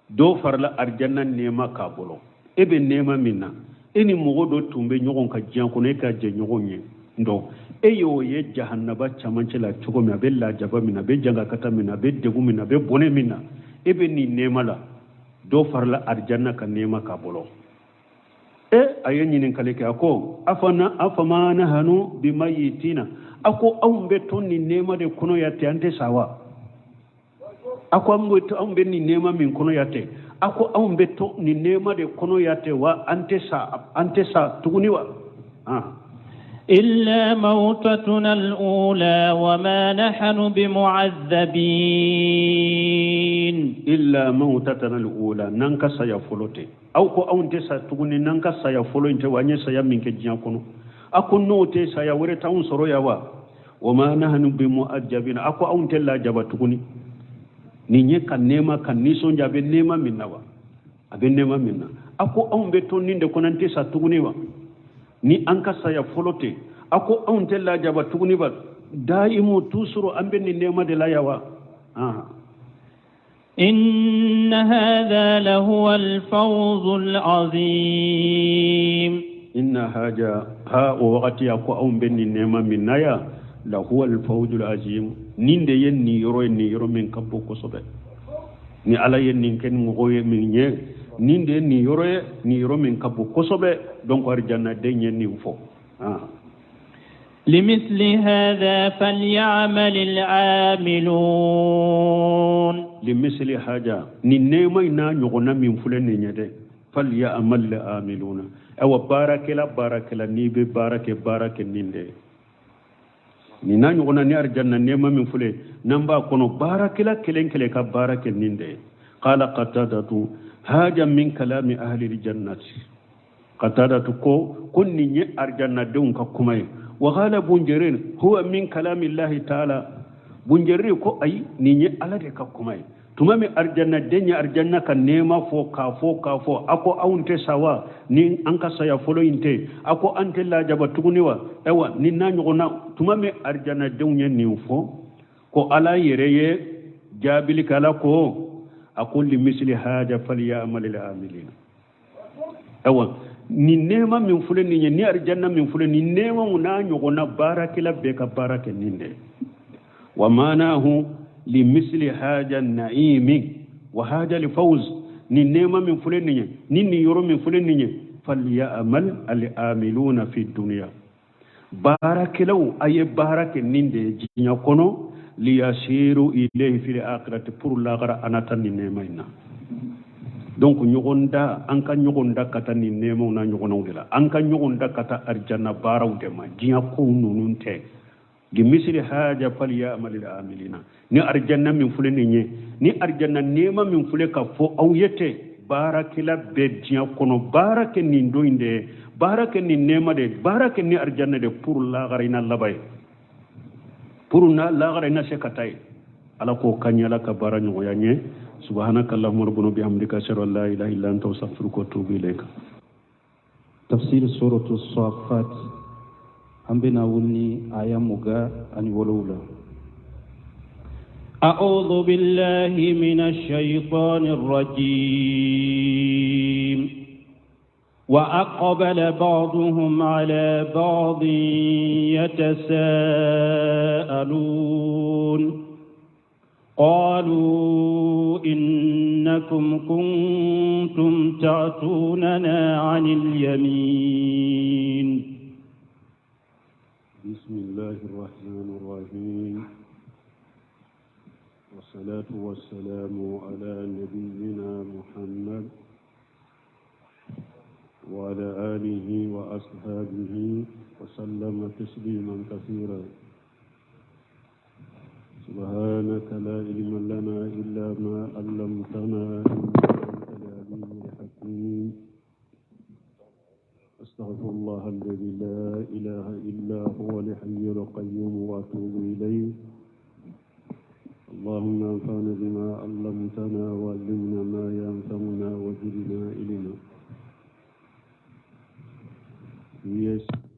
do farla arjanna nema ka bolo ebe nema minna eni mogodo tumbe nyogon ka jiyan kono e ka je nyogon ye ndo eyo ye jahannaba chamancela chugo mi abella jaba mina be janga kata mina be degu mina be bone mina ebe ni nema la do farla arjanna ka nema ka bolo ayen nyinin kaleke ako afama nahnu bimayitina ako awmbe tonni nema de kono yatte ante sawa ako ambe ni nema min kono yatte ako awmbe to ni nema de kono yatte wa ante sa tuguni wa إلا موتتنا الأولى وما نحن بمعذبين إلا موتتنا الأولى ننكا سيفولوتي أو كو أنت ستغني ننكا سيفولو انت واني سيامنك جيانكونو أكو نوتي سيوري تاون سرو يوا وما نحن بمعذبين أكو أنت لا جابا تغني نيني كان نيما كان نيسون جابي نيما مننا وا أبي نيما مننا أكو أنبي تونين دي كونانتي ستغني وا ni an ka saya folote ako on tella jaba tuguni ba daimu tusuru ambe ni nema de layawa إن هذا لهو الفوز العظيم إن هذا ها وقت يكو أم بني نعمة من نايا لهو الفوز العظيم نين دي يني يرو من كبو كسبه ni ala yen nin ken mo goye min nye nin de ni yoro min kabu kosobe donc ar janna de nyen ni fo لمثل هذا فليعمل العاملون لمثل هذا نيما نا نيغونا من فلان نيده فليعمل العاملون او بارك لا ني بي بارك نينده ni na ñogona ni arjanna nema min fule namba kono barakila kelen ka barake ninde qala qatadatu haja min kalami ahli aljannati qatadatu ko kunni ni arjanna de ka kumay wa qala bunjirin huwa min kalami allah taala bunjiri ko ay ni ni ala de ka kumay tumami arjanna de ni arjanna ka nema fo ako aunte sawa ni anka saya folo inte ako ante la jaba tuguniwa ewa ni nanyo na tumami arjanna de ni fo ko ala yereye jabili kala ko aqul li misli hada falyamal al amilin ewa ni nema min fule ni arjanna min fule ni nema munanyo na barakila be ka barake ninde wa manahu لمثل هذا النعيم وهذا الفوز نيما من فلان ني يورو من فلان فليعمل العاملون في الدنيا بارك لو اي بارك نيندي جينا كونو ليسيروا اليه في الاخره pour la gara anata ni nemaina donc ñogonda anka ñogonda kata ni nemo na ñogono dela anka ñogonda kata arjanna baraw de ma jiya ko nununte لمثل هذا فليعمل العاملين ni arjanna min fule ni arjanna nema min fule ka fo aw yete barakila bedja kono barake ni ndoinde barake ni nema de barake ni arjanna de pour la garina labay pour na la garina sekatay ala ko kanyala ka baranyo yanye subhanakallahumma rabbuna bihamdika ashhadu an la ilaha illa anta astaghfiruka wa atubu ilayka tafsir suratu as-saffat ambena wulni aya muga ani wolowla أعوذ بالله من الشيطان الرجيم وأقبل بعضهم على بعض يتساءلون قالوا إنكم كنتم تعتوننا عن اليمين بسم الله الرحمن الرحيم والصلاة والسلام على نبينا محمد وعلى آله وأصحابه وسلم تسليما كثيرا سبحانك لا علم لنا إلا ما علمتنا إنك أنت العليم الحكيم أستغفر الله الذي لا إله إلا هو الحي القيوم وأتوب إليه اللهم انفعنا بما علمتنا وعلمنا ما ينفعنا وزدنا علما. Yes.